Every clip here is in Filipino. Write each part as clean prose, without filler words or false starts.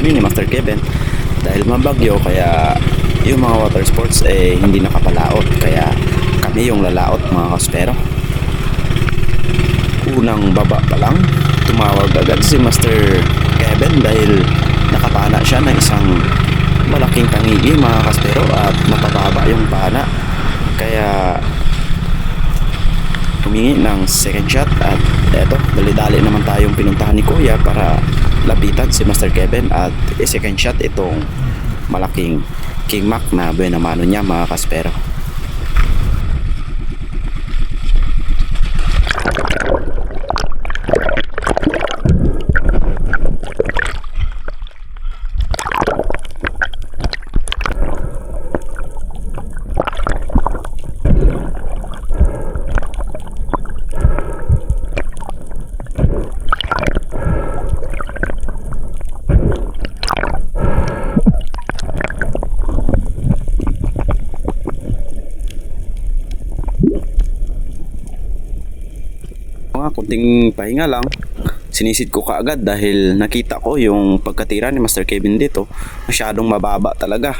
kami ni Master Kevin dahil mabagyo, kaya yung mga water sports hindi nakapalaot, kaya kami yung lalaot mga kaspero. Unang baba pa lang, tumawag agad si Master Kevin dahil nakapana siya ng isang malaking tangigi mga kaspero at napababa yung pana, kaya humingi ng second shot. At eto, dali-dali naman tayong pinuntahan ni Kuya para lapitan si Master Kevin at second shot itong malaking King Mac na buena mano niya mga kaspero. Kunting pahinga lang, sinisid ko kaagad dahil nakita ko yung pagkatira ni Master Kevin dito, masyadong mababa talaga.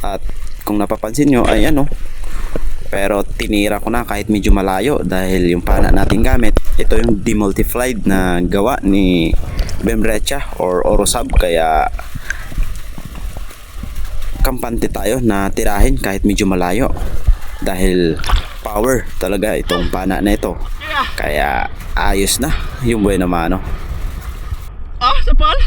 At kung napapansin nyo ay pero tinira ko na kahit medyo malayo dahil yung pana natin gamit, ito yung demultiplied na gawa ni Bemrecha or Orosab, kaya kampante tayo na tirahin kahit medyo malayo dahil power talaga itong pana na ito, kaya ayos na yung buena mano. Sapal.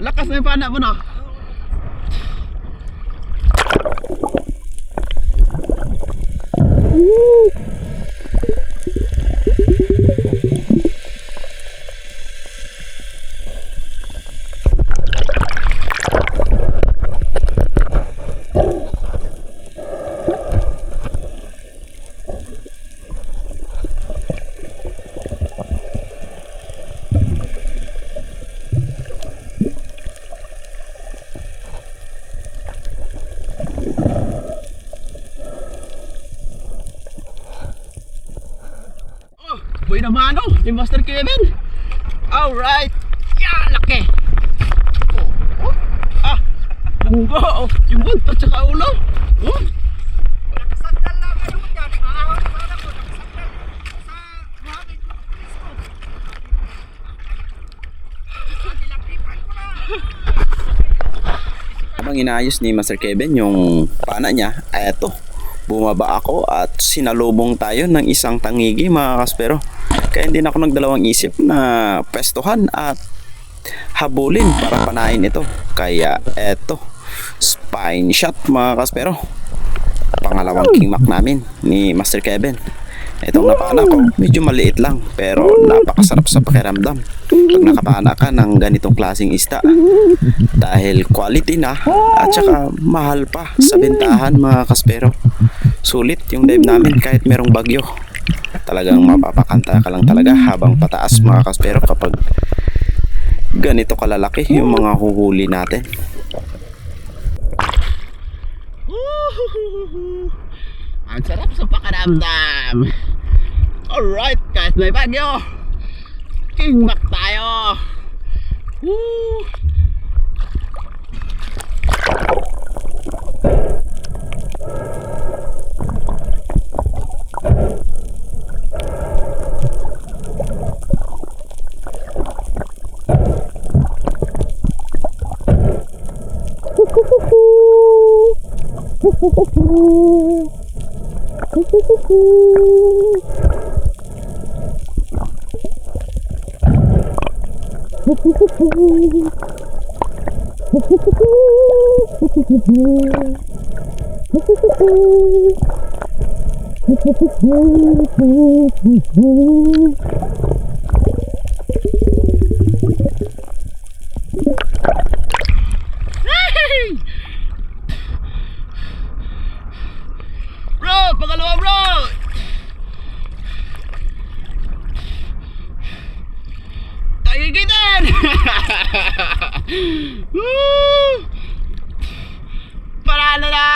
Lakas na yung pana mo na. Buena mano ni Master Kevin. Alright. Laki. Bunggo. Yung buntot tsaka ulo. Nakasandal lang kayo dyan. Ahon para ko. Nakasandal sa buhangin ko. Nilapipan ko na. Habang inaayos ni Master Kevin yung pana niya, eto, bumaba ako at sinalubong tayo ng isang tangigi mga kaspero. Kaya hindi na ako nagdalawang isip na pestuhan at habulin para panain ito. Kaya eto, spine shot mga kaspero, pangalawang King Mac namin ni Master Kevin. Itong napana ko medyo maliit lang pero napakasarap sa pakiramdam pag nakapana ka ng ganitong klaseng isda, dahil quality na at saka mahal pa sa bentahan mga kaspero. Sulit yung dive namin kahit merong bagyo. Talagang mapapakanta ka lang talaga habang pataas mga kaspero kapag ganito kalalaki yung mga huhuli natin. Ang sarap sa pakiramdam. Alright guys, may bagyo. King Mac tayo. Bro, pangalawa bro! Tagigitin! Woo! Panalo na!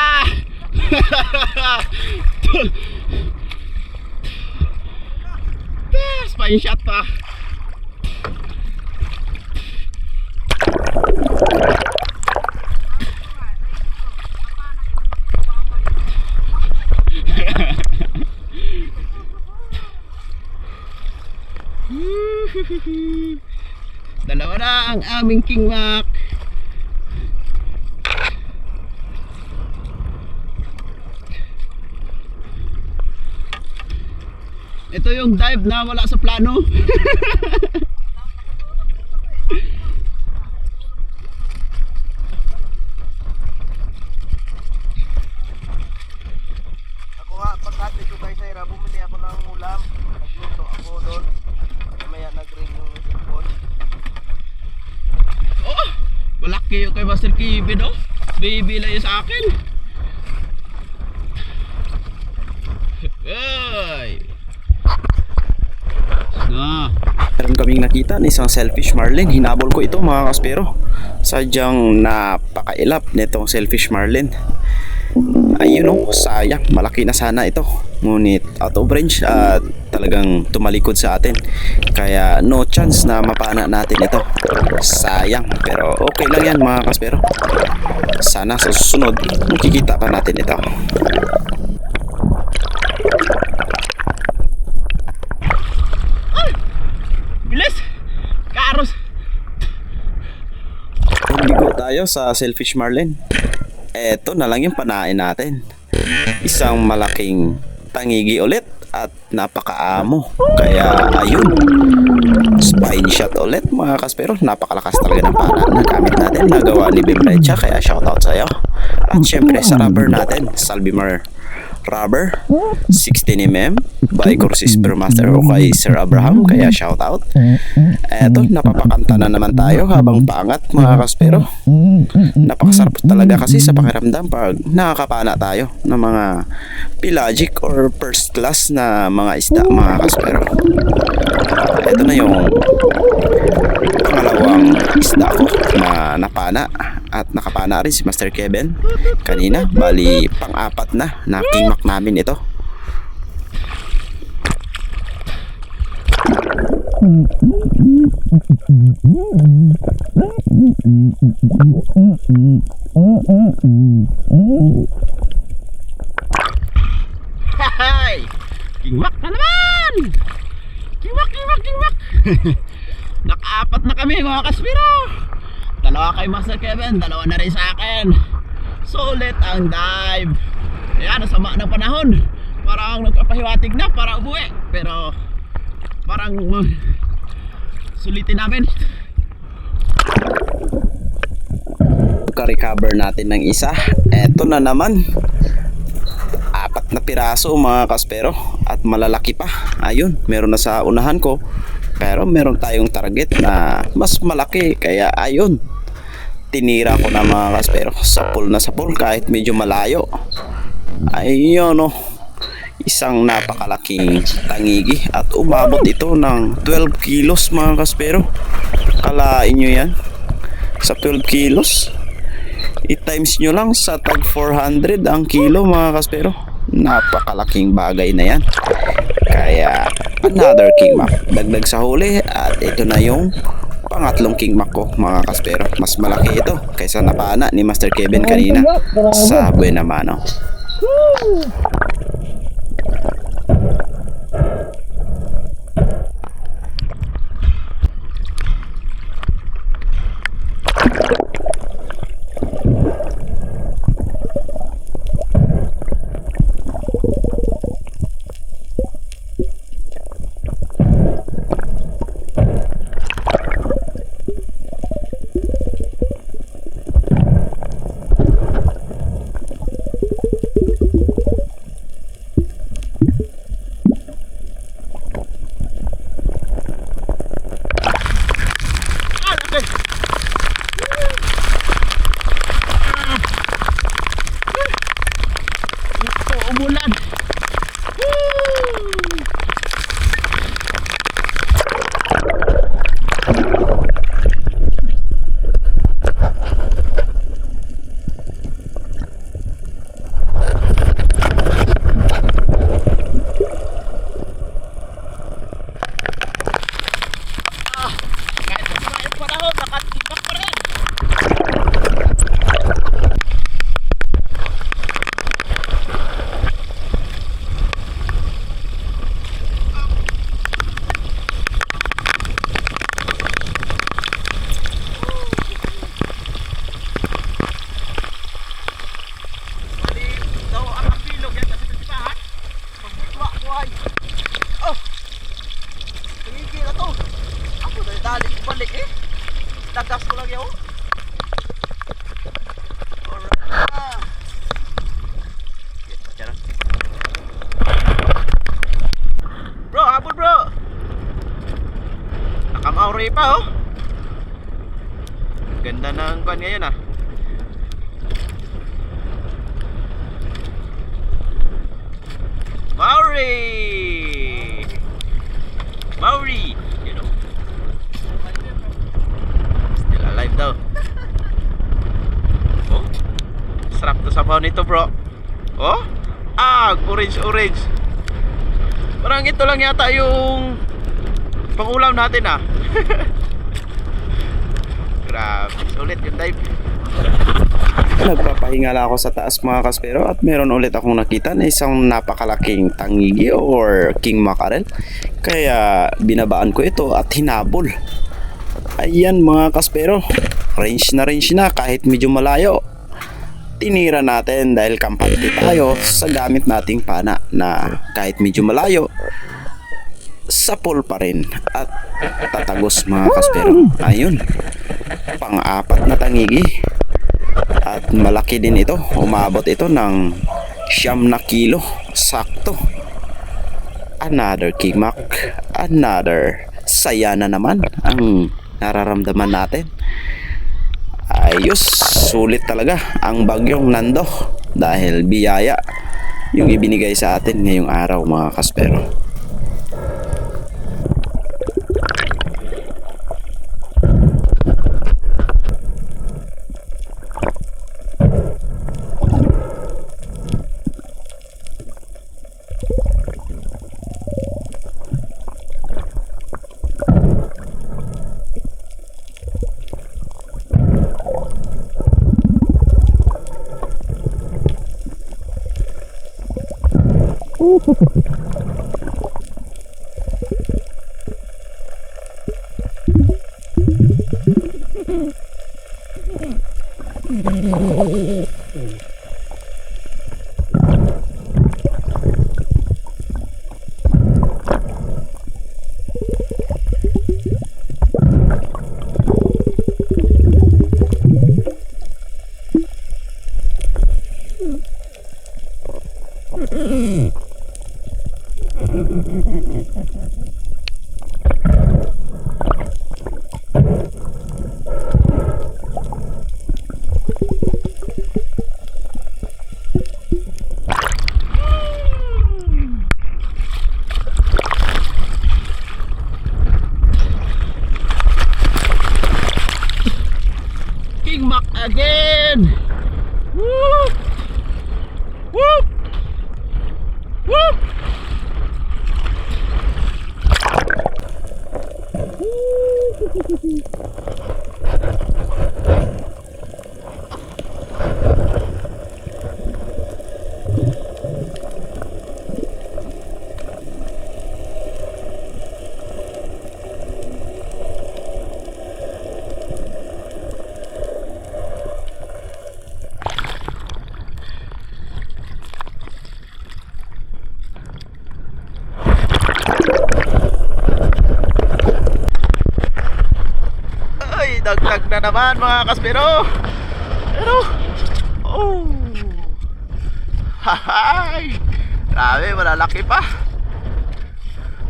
Spine shot pa. Dalawa na ang aming King Mac. Ito yung dive na wala sa plano. Ako nga, pagkati ko kay Saira, bumili ako ng ulam. Nagluto ako doon. Maya nag-ring yung cellphone. Oh, malaki yung kay Master Kevin, oh. Baby lang yun sa akin. Ay. Ah. Meron kaming nakita na isang selfish marlin. Hinabol ko ito mga kaspero. Sadyang napakailap nitong selfish marlin. Ayun oh, sayang. Malaki na sana ito. Ngunit out of range at talagang tumalikod sa atin. Kaya no chance na mapana natin ito. Sayang. Pero okay lang yan mga kaspero. Sana sa susunod makikita pa natin ito. Bilis! Karos! Ligo tayo sa selfish marlin. Eto na lang yung panain natin. Isang malaking tangigi ulit at napakaamo. Kaya ayun, spine shot ulit mga kaspero. Napakalakas talaga ng pana na gamit natin. Nagawa ni Bimrecha, kaya shoutout sa'yo. At syempre sa rubber natin, Salvimar rubber 16mm by Corsis Master o kay Sir Abraham, kaya shoutout. Eto, napapakanta na naman tayo habang paangat mga kaspero. Napakasarap talaga kasi sa pakiramdam pag nakakapana tayo ng mga pelagic or first class na mga isda mga kaspero. Ito na yung pangalawang isda ko na napana at nakapana rin si Master Kevin kanina. Bali pang-apat na King Mac namin ito. Hay! King Mac na naman! King Mac, King Mac, King Mac! Nakaapat na kami mga kaspiro! Dalawa kay Master Kevin, dalawa na rin sa akin. Sulit ang dive. Ayan, nasama ng panahon. Parang nagpapahiwatig na para umuwi. Pero parang sulitin namin. Ka-recover natin ng isa. Eto na naman. 4 na piraso mga kaspero at malalaki pa. Ayun, meron na sa unahan ko. Pero meron tayong target na mas malaki. Kaya ayun, tinira ko na mga kaspero. Sapul na sapul kahit medyo malayo. Ayun oh, isang napakalaking tangigi at umabot ito ng 12 kilos mga kaspero. Kalain nyo yan, sa 12 kilos i-times nyo lang sa tag 400 ang kilo mga kaspero. Napakalaking bagay na yan. Kaya another King Mac dagdag sa huli at ito na yung pangatlong King Mac ko mga kaspero. Mas malaki ito kaysa napana ni Master Kevin kanina sa Buenamano. dali ko balik eh. Tagas ko lang yun. Alright. Charot. Bro, habol bro. Nakamauri pa oh. Ganda ng kwan ngayon ah. Mauri! Mauri! You know. Still alive daw. Oh, sarap to sabaw nito bro. Oh, orange orange. Parang ito lang yata yung pangulam natin ah. Grabe, sulit yung dive. Nagpapahinga lang ako sa taas mga kaspero at meron ulit akong nakita na isang napakalaking tangigi or king mackerel. Kaya binabaan ko ito at hinabol. Ayan mga kaspero, range na kahit medyo malayo. Tinira natin dahil kampante tayo sa gamit nating pana na kahit medyo malayo, sapol pa rin at tatagos mga kaspero. Ayun, pang-apat na tangigi. At malaki din ito. Umabot ito ng 9 kilo. Sakto. Another king mac. Another saya na naman ang nararamdaman natin. Ayos. Sulit talaga ang bagyong Nando. Dahil biyaya yung ibinigay sa atin ngayong araw mga kaspero. King Mac again! Woo! Woo! Woo! Dagdag na naman mga kaspero. Pero oh, hahay, grabe, malalaki pa.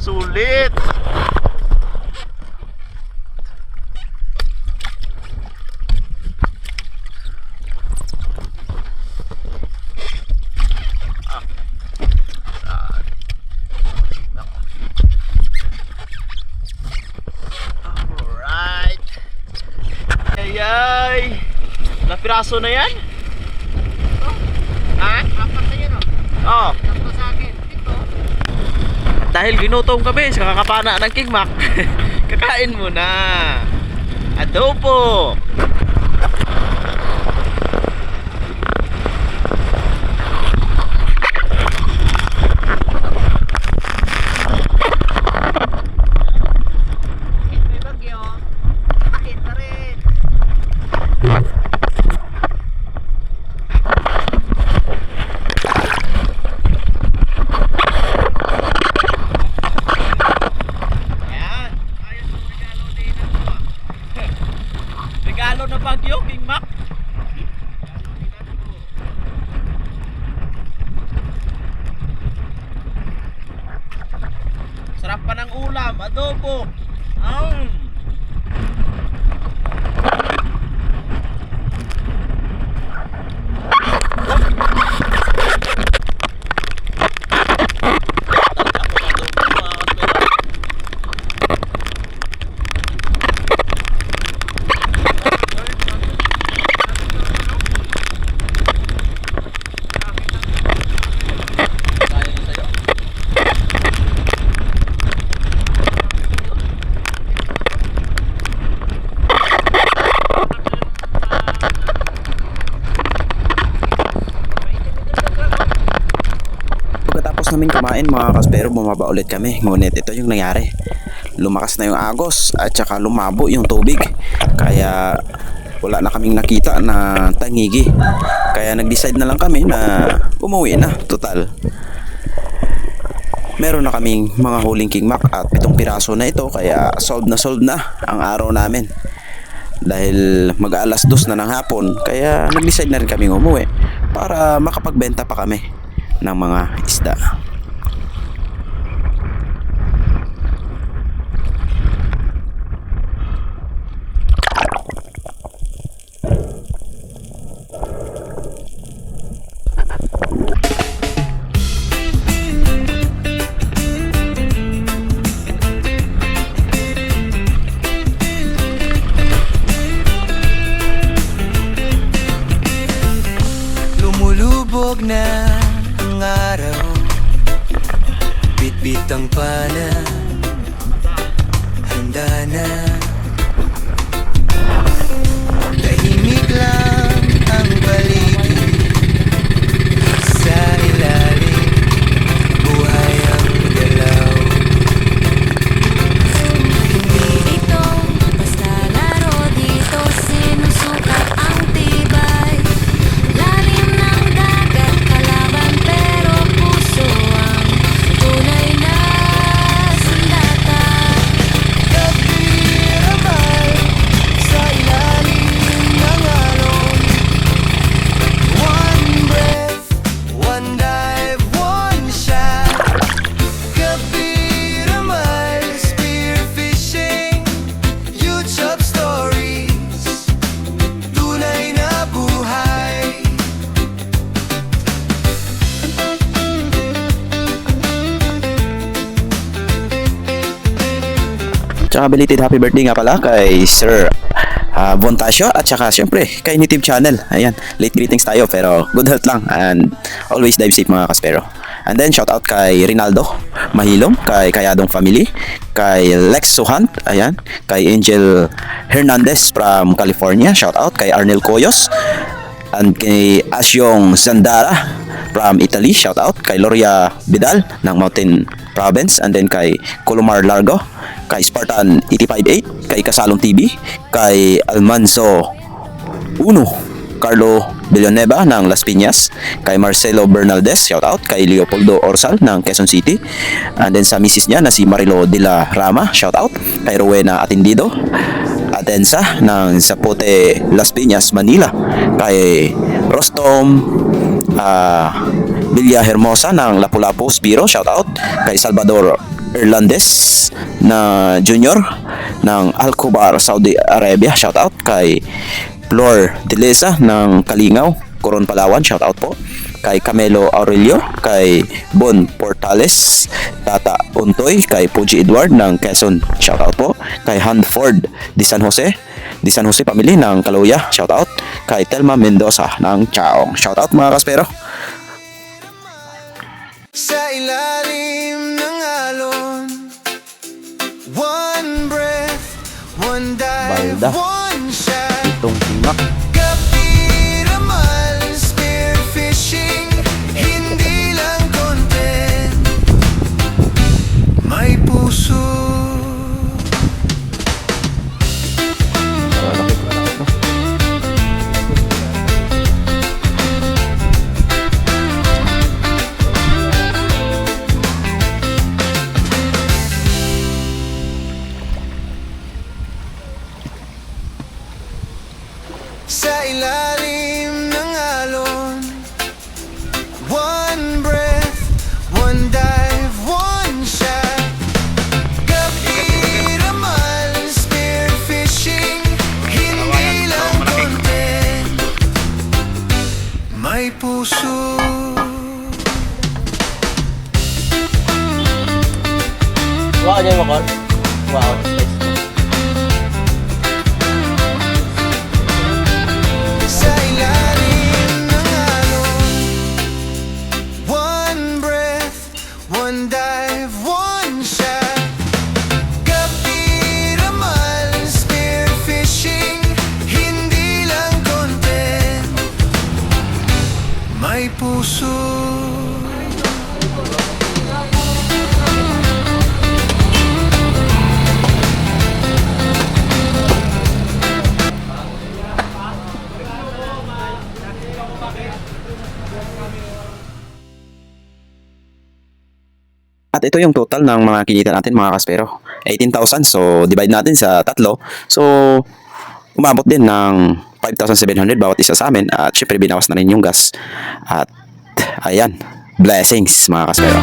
Sulit. Ay, napiraso na yan? Ha? Apat na yun, oh. Oo. Tatlo sa akin. Ito. Dahil ginutom kami sa kakapana ng King Mac. Kakain mo na. Adobo. May bagyo. Kain pa rin. Ayan. Ayos ang regalo din. adobo. Ang. Pagkatapos namin kumain mga kaspero, bumaba ulit kami. Ngunit ito yung nangyari. Lumakas na yung agos at saka lumabo yung tubig. Kaya wala na kaming nakita na tangigi. Kaya nag-decide na lang kami na umuwi na. Total, meron na kaming mga huling kingmak at 7 piraso na ito. Kaya solved na ang araw namin. Dahil mag-alas 2 na ng hapon. Kaya nag-decide na rin kaming umuwi para makapagbenta pa kami ng mga isda. Lumulubog na ang araw, bitbit ang pana, handa na. Tahimik lang ang paligid, sa ilalim buhay ang galaw. Hindi ito basta laro, dito sinusukat ang tibay. Lalim ng dagat, kalaban pero puso ang tunay na sandata. Kapiramay sa ilalim ng alon. One breath, one dive, one shot. Kapiramay, spearfishing, YouTube stories, tunay na buhay. Tsaka belated happy birthday nga pala kay Sir Bontasio at saka syempre kay Native Channel. Ayan, late greetings tayo pero good health lang and always dive safe mga kaspero. And then shout out kay Rinaldo Mahilom, kay Kayadong Family, kay Lex Suhant, ayan, kay Angel Hernandez from California, shout out kay Arnel Coyos, and kay Asyong Zandara from Italy, shout out kay Loria Vidal ng Mountain Province, and then kay Colomar Largo, kay Spartan 858, kay Kasalong TV, kay Almanzo Uno, Carlo Villanueva ng Las Piñas, kay Marcelo Bernaldez, shout out kay Leopoldo Orsal ng Quezon City, and then sa misis niya na si Marilo de la Rama, shout out kay Rowena Atendido Atensa ng Zapote, Las Piñas, Manila, kay Rostom Villa Hermosa ng Lapu-Lapu, Spiro, shout out kay Salvador Irlandes na Junior ng Alcobar, Saudi Arabia, shout out kay Flor Deleza ng Kalingaw, Coron, Palawan, shout out po kay Camelo Aurelio, kay Bon Portales, Tata Untoy, kay Puji Edward ng Quezon, shout out po kay Hanford de San Jose family ng Kaluya, shout out kay Telma Mendoza ng Chaong, shout out mga kaspero. Sa ilalim ng alon, one breath, one dive, Balda. one shot. Itong kingmak. Kapiramal, spearfishing, hindi lang content, may puso. Sa ilalim ng alon, one breath, one dive, one shot. Kapiramal, puso. Wow, dyan mo, Col. Wow. Sa ilalim ng alon, one breath, one dive, one shot. Kapiramal, spearfishing, hindi lang content, may puso. At ito yung total ng mga kinita natin mga kaspero. 18,000. So, divide natin sa tatlo. So, umabot din ng 5,700 bawat isa sa amin. At syempre, binawas na rin yung gas. At, ayan. Blessings mga kaspero.